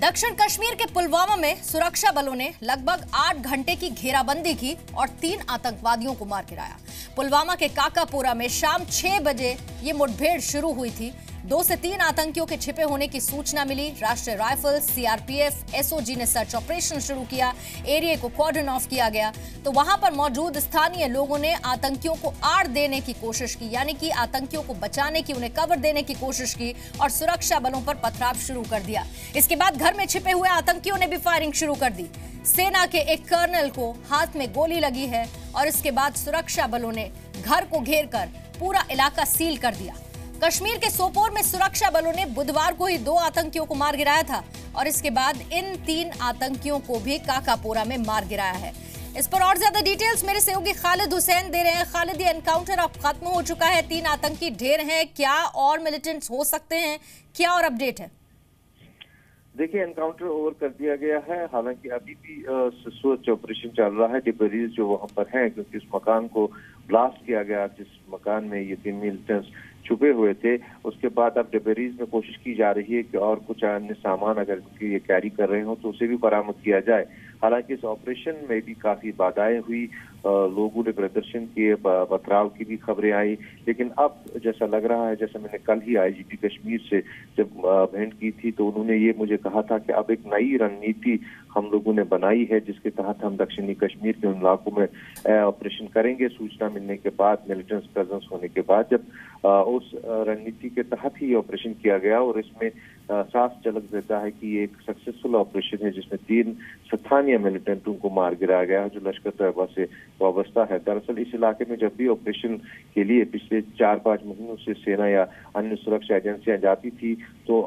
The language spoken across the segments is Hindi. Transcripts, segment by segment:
दक्षिण कश्मीर के पुलवामा में सुरक्षा बलों ने लगभग 8 घंटे की घेराबंदी की और 3 आतंकवादियों को मार गिराया। पुलवामा के काकापोरा में शाम 6 बजे ये मुठभेड़ शुरू हुई थी। 2 से 3 आतंकियों के छिपे होने की सूचना मिली। राष्ट्रीय राइफल्स, सीआरपीएफ, एसओजी ने सर्च ऑपरेशन शुरू किया। एरिया को कॉर्डन ऑफ किया गया तो वहां पर मौजूद स्थानीय लोगों ने आतंकियों को आड़ देने की कोशिश की, यानी कि आतंकियों को बचाने की, उन्हें कवर देने की कोशिश की और सुरक्षा बलों पर पथराव शुरू कर दिया। इसके बाद घर में छिपे हुए आतंकियों ने भी फायरिंग शुरू कर दी। सेना के एक कर्नल को हाथ में गोली लगी है और इसके बाद सुरक्षा बलों ने घर को घेर कर पूरा इलाका सील कर दिया। कश्मीर के सोपोर में सुरक्षा बलों ने बुधवार को ही 2 आतंकियों को मार गिराया था और इसके बाद इन 3 आतंकियों को भी काकापोरा में मार गिराया है। इस पर और ज्यादा डिटेल्स मेरे सहयोगी खालिद हुसैन दे रहे हैं। खालिद, ये एनकाउंटर अब खत्म हो चुका है, 3 आतंकी ढेर हैं, क्या और मिलिटेंट्स हो सकते हैं, क्या और अपडेट है? देखिए, एनकाउंटर ओवर कर दिया गया है। हालांकि अभी भी सर्च ऑपरेशन चल रहा है। डिबरीज जो वहां पर हैं, क्योंकि उस मकान को ब्लास्ट किया गया जिस मकान में ये 3 मिलिटेंट्स छुपे हुए थे, उसके बाद अब डिबरीज में कोशिश की जा रही है कि और कुछ अन्य सामान अगर ये कैरी कर रहे हो तो उसे भी बरामद किया जाए। हालांकि इस ऑपरेशन में भी काफी बाधाएं हुई, लोगों ने प्रदर्शन किए, पथराव की भी खबरें आई, लेकिन अब जैसा लग रहा है, जैसा मैंने कल ही आईजीपी कश्मीर से जब भेंट की थी तो उन्होंने ये मुझे कहा था कि अब एक नई रणनीति हम लोगों ने बनाई है जिसके तहत हम दक्षिणी कश्मीर के उन इलाकों में ऑपरेशन करेंगे। सूचना मिलने के बाद, मिलिटेंट्स प्रेजेंस होने के बाद, जब उस रणनीति के तहत ही ऑपरेशन किया गया और इसमें साफ झलक देता है कि ये एक सक्सेसफुल ऑपरेशन है जिसमें 3 स्थानीय मिलिटेंटों को मार गिराया गया जो लश्कर तैयबा से वाबस्ता है। दरअसल इस इलाके में जब भी ऑपरेशन के लिए पिछले 4-5 महीनों से सेना या अन्य सुरक्षा एजेंसियां जाती थी तो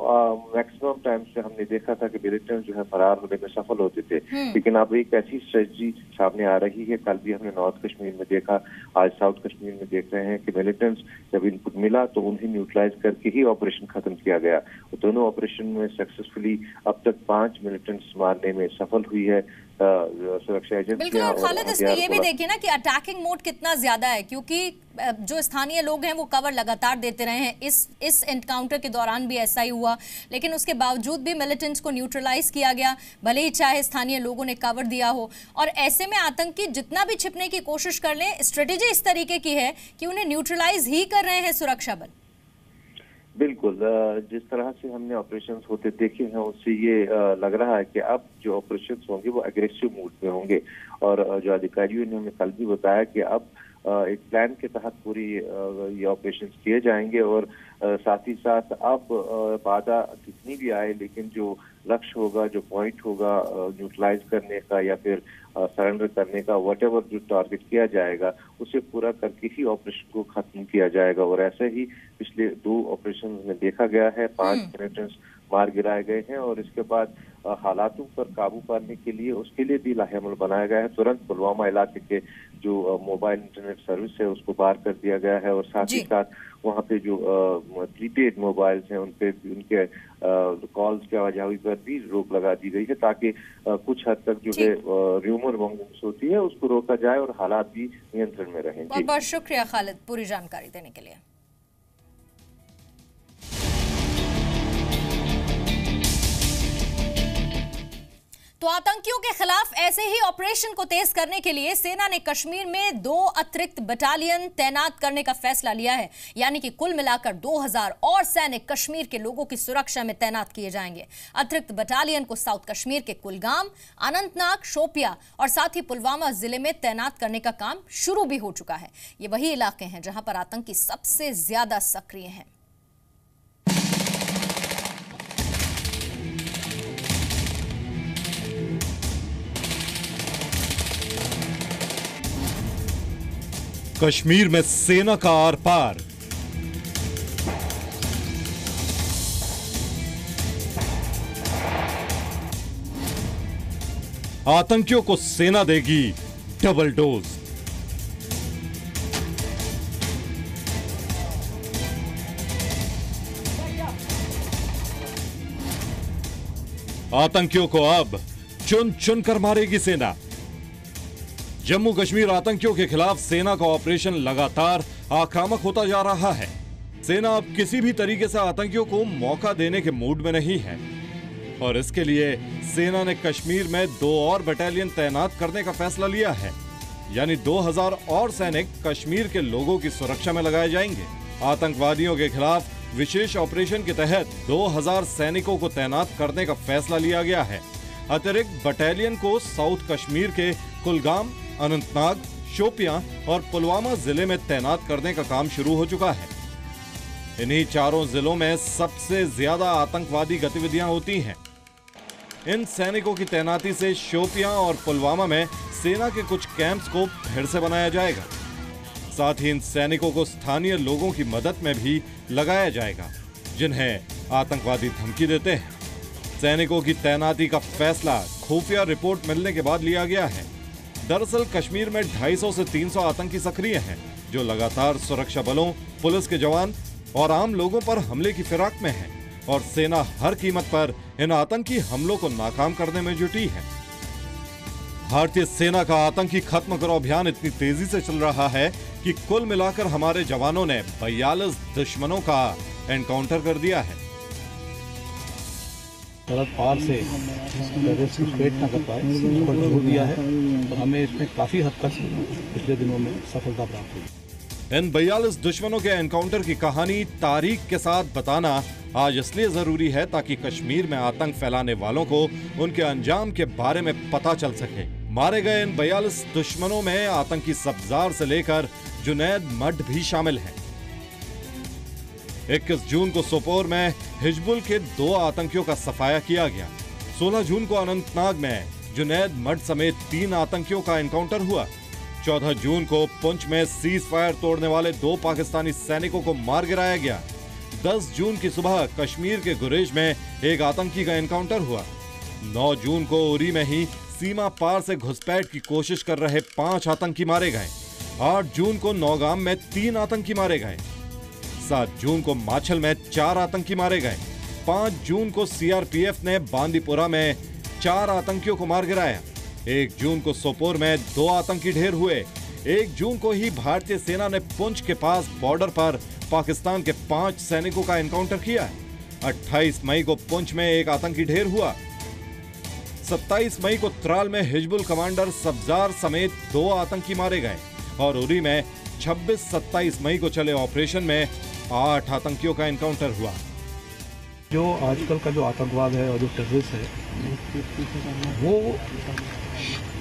मैक्सिमम टाइम से हमने देखा था कि मिलिटेंट जो है फरार होने में सफल होते थे। लेकिन अब एक ऐसी स्ट्रेटजी सामने आ रही है। कल भी हमने नॉर्थ कश्मीर में देखा, आज साउथ कश्मीर में देख रहे हैं कि मिलिटेंट्स जब इनपुट मिला तो उन्हें न्यूट्रलाइज करके ही ऑपरेशन खत्म किया गया। दोनों ऑपरेशन में सक्सेसफुली अब तक 5 मिलिटेंट्स मारने में सफल हुई है सुरक्षा एजेंसी। बिल्कुल, और खालिद इसमें ये भी देखिए ना कि अटैकिंग मोड कितना ज्यादा है, क्योंकि जो स्थानीय लोग हैं वो कवर लगातार देते रहे हैं। इस एनकाउंटर के दौरान भी ऐसा ही हुआ, लेकिन उसके बावजूद भी मिलिटेंट्स को न्यूट्रलाइज किया गया, भले ही चाहे स्थानीय लोगों ने कवर दिया हो। और ऐसे में आतंकी जितना भी छिपने की कोशिश कर लें, स्ट्रेटेजी इस तरीके की है कि उन्हें न्यूट्रलाइज ही कर रहे हैं सुरक्षा बल। बिल्कुल, जिस तरह से हमने ऑपरेशंस होते देखे हैं उससे ये लग रहा है कि अब जो ऑपरेशंस होंगे वो एग्रेसिव मूड में होंगे। और जो अधिकारियों ने हमें कल भी बताया कि अब एक प्लान के तहत पूरी ये ऑपरेशंस किए जाएंगे और साथ ही साथ अब बाधा कितनी भी आए, लेकिन जो लक्ष्य होगा, जो पॉइंट होगा न्यूट्रलाइज करने का या फिर सरेंडर करने का, व्हाटएवर जो टारगेट किया जाएगा उसे पूरा करके ही ऑपरेशन को खत्म किया जाएगा। और ऐसे ही पिछले 2 ऑपरेशन में देखा गया है। 5 मिलिटेंट्स मार गिराए गए हैं और इसके बाद हालातों पर काबू पाने के लिए उसके लिए भी लाहेमल बनाया गया है। तुरंत पुलवामा इलाके के जो मोबाइल इंटरनेट सर्विस है उसको बार कर दिया गया है और साथ ही साथ वहाँ पे जो प्रीपेड मोबाइल्स हैं उनपे उनके कॉल्स की आवाजाही पर भी रोक लगा दी गई है ताकि कुछ हद तक जो है र्यूमर मॉन्गिंग होती है उसको रोका जाए और हालात भी नियंत्रण में रहें। बहुत बहुत शुक्रिया खालिद पूरी जानकारी देने के लिए। तो आतंकियों के खिलाफ ऐसे ही ऑपरेशन को तेज करने के लिए सेना ने कश्मीर में 2 अतिरिक्त बटालियन तैनात करने का फैसला लिया है, यानी कि कुल मिलाकर 2000 और सैनिक कश्मीर के लोगों की सुरक्षा में तैनात किए जाएंगे। अतिरिक्त बटालियन को साउथ कश्मीर के कुलगाम, अनंतनाग, शोपिया और साथ ही पुलवामा जिले में तैनात करने का काम शुरू भी हो चुका है। ये वही इलाके हैं जहां पर आतंकी सबसे ज्यादा सक्रिय हैं। कश्मीर में सेना का आर पार। आतंकियों को सेना देगी डबल डोज। आतंकियों को अब चुन चुन कर मारेगी सेना। जम्मू कश्मीर आतंकियों के खिलाफ सेना का ऑपरेशन लगातार आक्रामक होता जा रहा है। सेना अब किसी भी तरीके से आतंकियों को मौका देने के मूड में नहीं है। और इसके लिए सेना ने कश्मीर में 2 और बटालियन तैनात करने का फैसला लिया है। यानी 2000 और सैनिक कश्मीर के लोगों की सुरक्षा में लगाए जाएंगे। आतंकवादियों के खिलाफ विशेष ऑपरेशन के तहत 2000 सैनिकों को तैनात करने का फैसला लिया गया है। अतिरिक्त बटालियन को साउथ कश्मीर के कुलगाम, अनंतनाग, शोपियां और पुलवामा जिले में तैनात करने का काम शुरू हो चुका है। इन्हीं चारों जिलों में सबसे ज्यादा आतंकवादी गतिविधियां होती हैं। इन सैनिकों की तैनाती से शोपियां और पुलवामा में सेना के कुछ कैंप्स को फिर से बनाया जाएगा। साथ ही इन सैनिकों को स्थानीय लोगों की मदद में भी लगाया जाएगा, जिन्हें आतंकवादी धमकी देते हैं। सैनिकों की तैनाती का फैसला खुफिया रिपोर्ट मिलने के बाद लिया गया है। दरअसल कश्मीर में 250 से 300 आतंकी सक्रिय हैं, जो लगातार सुरक्षा बलों, पुलिस के जवान और आम लोगों पर हमले की फिराक में है और सेना हर कीमत पर इन आतंकी हमलों को नाकाम करने में जुटी है। भारतीय सेना का आतंकी खत्म करो अभियान इतनी तेजी से चल रहा है कि कुल मिलाकर हमारे जवानों ने 42 दुश्मनों का एनकाउंटर कर दिया है। सरहद पार से घुसपैठ न कर पाए, इस पर जोर दिया है और हमें इसमें काफी हद तक पिछले दिनों में सफलता प्राप्त हुई। इन 42 दुश्मनों के एनकाउंटर की कहानी तारीख के साथ बताना आज इसलिए जरूरी है ताकि कश्मीर में आतंक फैलाने वालों को उनके अंजाम के बारे में पता चल सके। मारे गए इन 42 दुश्मनों में आतंकी सब्जार से लेकर जुनैद मड भी शामिल हैं। 21 जून को सोपोर में हिजबुल के 2 आतंकियों का सफाया किया गया। 16 जून को अनंतनाग में जुनैद मड समेत 3 आतंकियों का एनकाउंटर हुआ। 14 जून को पुंछ में सीज फायर तोड़ने वाले 2 पाकिस्तानी सैनिकों को मार गिराया गया। 10 जून की सुबह कश्मीर के गुरेज में एक आतंकी का एनकाउंटर हुआ। 9 जून को उरी में ही सीमा पार से घुसपैठ की कोशिश कर रहे 5 आतंकी मारे गए। 8 जून को नौगाम में 3 आतंकी मारे गए। 7 जून को माछल में 4 आतंकी मारे गए। 5 जून को सीआरपीएफ ने बांदीपुरा में 4 आतंकियों को मार गिराया। 1 जून को सोपोर में 2 आतंकी ढेर हुए। 1 जून को ही भारतीय सेना ने पुंछ के पास बॉर्डर पर पाकिस्तान के 5 सैनिकों का एनकाउंटर किया। 28 मई को पुंछ में 1 आतंकी ढेर हुआ। 27 मई को त्राल में हिजबुल कमांडर सब्जार समेत 2 आतंकी मारे गए और उरी में 26-27 मई को चले ऑपरेशन में 8 आतंकियों का एनकाउंटर हुआ। जो आजकल का जो आतंकवाद है और जो टेररिस्ट है, वो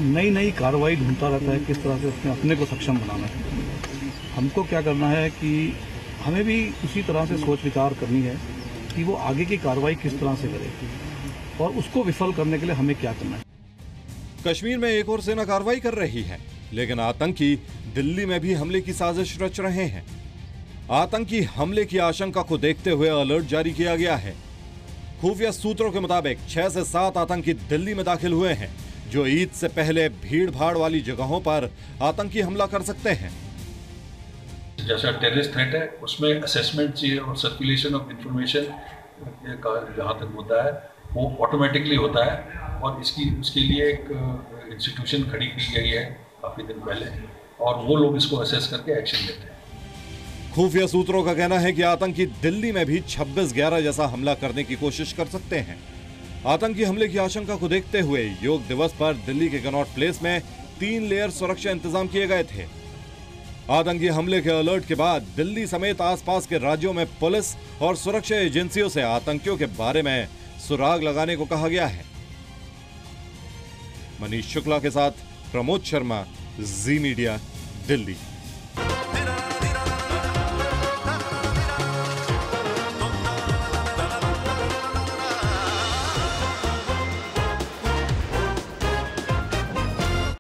नई कार्रवाई ढूंढता रहता है किस तरह से उसने अपने को सक्षम बनाना है। हमको क्या करना है कि हमें भी उसी तरह से सोच विचार करनी है कि वो आगे की कार्रवाई किस तरह से करे और उसको विफल करने के लिए हमें क्या करना है। कश्मीर में एक और सेना कार्रवाई कर रही है, लेकिन आतंकी दिल्ली में भी हमले की साजिश रच रहे हैं। आतंकी हमले की आशंका को देखते हुए अलर्ट जारी किया गया है। खुफिया सूत्रों के मुताबिक 6 से 7 आतंकी दिल्ली में दाखिल हुए हैं, जो ईद से पहले भीड़ भाड़ वाली जगहों पर आतंकी हमला कर सकते हैं। जैसा टेररिस्ट थ्रेट है, उसमें असेसमेंट चाहिए और सर्कुलेशन ऑफ इंफॉर्मेशन का जहाँ तक मुद्दा है वो ऑटोमेटिकली होता है और उसके लिए एक इंस्टीट्यूशन खड़ी की गई है काफ़ी दिन पहले और वो लोग इसको असेस करके एक्शन लेते हैं। खुफिया सूत्रों का कहना है कि आतंकी दिल्ली में भी 26/11 जैसा हमला करने की कोशिश कर सकते हैं। आतंकी हमले की आशंका को देखते हुए योग दिवस पर दिल्ली के कनॉट प्लेस में 3 लेयर सुरक्षा इंतजाम किए गए थे। आतंकी हमले के अलर्ट के बाद दिल्ली समेत आसपास के राज्यों में पुलिस और सुरक्षा एजेंसियों से आतंकियों के बारे में सुराग लगाने को कहा गया है। मनीष शुक्ला के साथ प्रमोद शर्मा, जी मीडिया, दिल्ली।